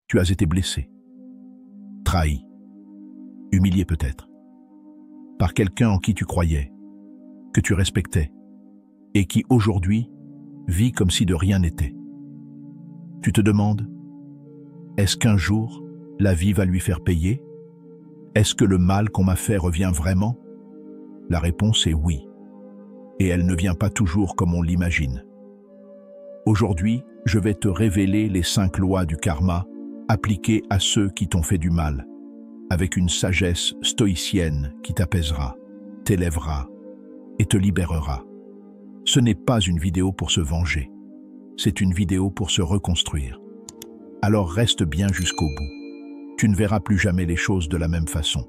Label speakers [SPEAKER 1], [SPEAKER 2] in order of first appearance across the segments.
[SPEAKER 1] Tu as été blessé, trahi, humilié peut-être, par quelqu'un en qui tu croyais, que tu respectais, et qui aujourd'hui vit comme si de rien n'était. Tu te demandes, est-ce qu'un jour la vie va lui faire payer? Est-ce que le mal qu'on m'a fait revient vraiment? La réponse est oui, et elle ne vient pas toujours comme on l'imagine. Aujourd'hui, je vais te révéler les 5 lois du karma appliquées à ceux qui t'ont fait du mal, avec une sagesse stoïcienne qui t'apaisera, t'élèvera et te libérera. Ce n'est pas une vidéo pour se venger, c'est une vidéo pour se reconstruire. Alors reste bien jusqu'au bout. Tu ne verras plus jamais les choses de la même façon.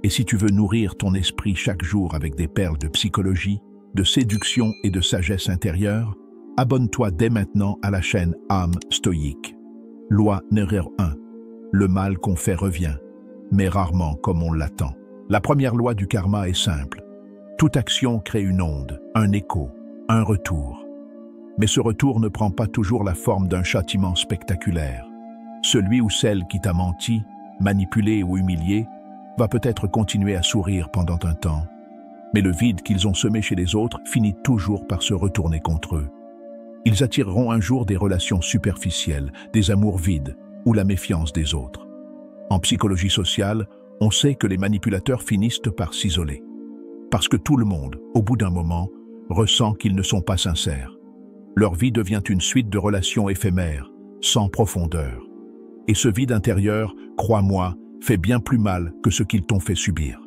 [SPEAKER 1] Et si tu veux nourrir ton esprit chaque jour avec des perles de psychologie, de séduction et de sagesse intérieure, abonne-toi dès maintenant à la chaîne Âme Stoïque. Loi numéro 1. Le mal qu'on fait revient, mais rarement comme on l'attend. La première loi du karma est simple. Toute action crée une onde, un écho, un retour. Mais ce retour ne prend pas toujours la forme d'un châtiment spectaculaire. Celui ou celle qui t'a menti, manipulé ou humilié, va peut-être continuer à sourire pendant un temps. Mais le vide qu'ils ont semé chez les autres finit toujours par se retourner contre eux. Ils attireront un jour des relations superficielles, des amours vides ou la méfiance des autres. En psychologie sociale, on sait que les manipulateurs finissent par s'isoler. Parce que tout le monde, au bout d'un moment, ressent qu'ils ne sont pas sincères. Leur vie devient une suite de relations éphémères, sans profondeur. Et ce vide intérieur, crois-moi, fait bien plus mal que ce qu'ils t'ont fait subir.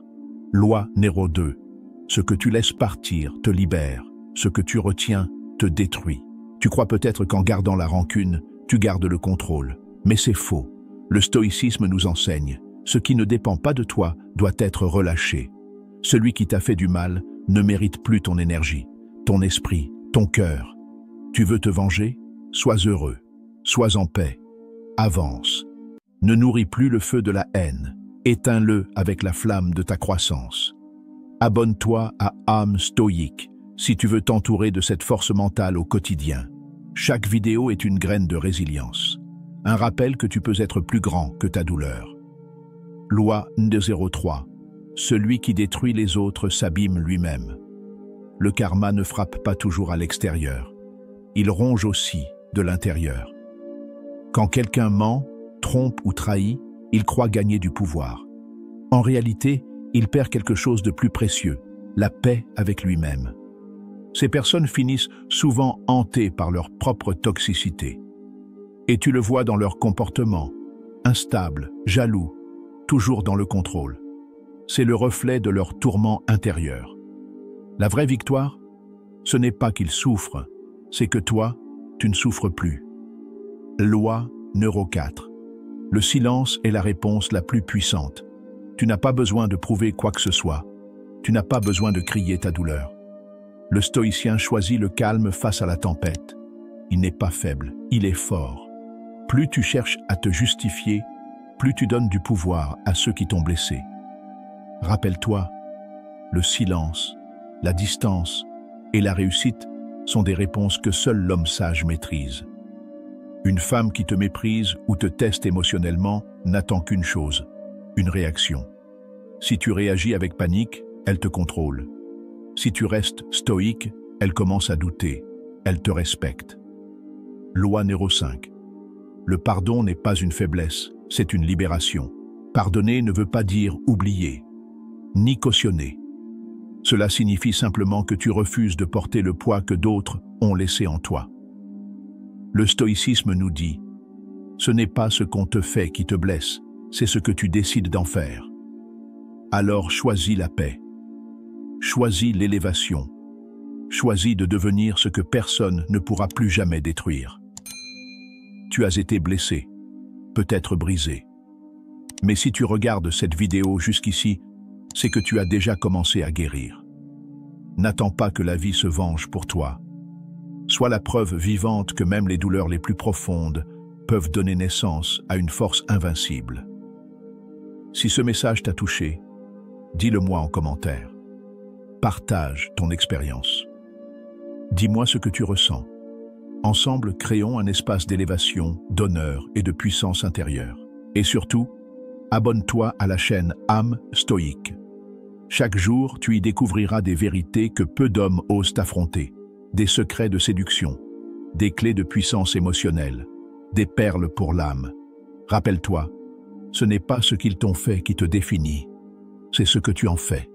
[SPEAKER 1] Loi numéro 2. Ce que tu laisses partir te libère, ce que tu retiens te détruit. Tu crois peut-être qu'en gardant la rancune, tu gardes le contrôle. Mais c'est faux. Le stoïcisme nous enseigne. Ce qui ne dépend pas de toi doit être relâché. Celui qui t'a fait du mal ne mérite plus ton énergie, ton esprit, ton cœur. Tu veux te venger? Sois heureux. Sois en paix. Avance. Ne nourris plus le feu de la haine. Éteins-le avec la flamme de ta croissance. Abonne-toi à Âme Stoïque si tu veux t'entourer de cette force mentale au quotidien. Chaque vidéo est une graine de résilience. Un rappel que tu peux être plus grand que ta douleur. Loi 03. Celui qui détruit les autres s'abîme lui-même. Le karma ne frappe pas toujours à l'extérieur. Il ronge aussi de l'intérieur. Quand quelqu'un ment, trompe ou trahit, il croit gagner du pouvoir. En réalité, il perd quelque chose de plus précieux, la paix avec lui-même. Ces personnes finissent souvent hantées par leur propre toxicité. Et tu le vois dans leur comportement, instable, jaloux, toujours dans le contrôle. C'est le reflet de leur tourment intérieur. La vraie victoire, ce n'est pas qu'ils souffrent, c'est que toi, tu ne souffres plus. Loi numéro 4. Le silence est la réponse la plus puissante. Tu n'as pas besoin de prouver quoi que ce soit. Tu n'as pas besoin de crier ta douleur. Le stoïcien choisit le calme face à la tempête. Il n'est pas faible, il est fort. Plus tu cherches à te justifier, plus tu donnes du pouvoir à ceux qui t'ont blessé. Rappelle-toi, le silence, la distance et la réussite sont des réponses que seul l'homme sage maîtrise. Une femme qui te méprise ou te teste émotionnellement n'attend qu'une chose, une réaction. Si tu réagis avec panique, elle te contrôle. Si tu restes stoïque, elle commence à douter, elle te respecte. Loi numéro 5. Le pardon n'est pas une faiblesse, c'est une libération. Pardonner ne veut pas dire oublier, ni cautionner. Cela signifie simplement que tu refuses de porter le poids que d'autres ont laissé en toi. Le stoïcisme nous dit, ce n'est pas ce qu'on te fait qui te blesse, c'est ce que tu décides d'en faire. Alors choisis la paix. Choisis l'élévation. Choisis de devenir ce que personne ne pourra plus jamais détruire. Tu as été blessé, peut-être brisé. Mais si tu regardes cette vidéo jusqu'ici, c'est que tu as déjà commencé à guérir. N'attends pas que la vie se venge pour toi. Sois la preuve vivante que même les douleurs les plus profondes peuvent donner naissance à une force invincible. Si ce message t'a touché, dis-le-moi en commentaire. Partage ton expérience. Dis-moi ce que tu ressens. Ensemble, créons un espace d'élévation, d'honneur et de puissance intérieure. Et surtout, abonne-toi à la chaîne Âme Stoïque. Chaque jour, tu y découvriras des vérités que peu d'hommes osent affronter, des secrets de séduction, des clés de puissance émotionnelle, des perles pour l'âme. Rappelle-toi, ce n'est pas ce qu'ils t'ont fait qui te définit, c'est ce que tu en fais.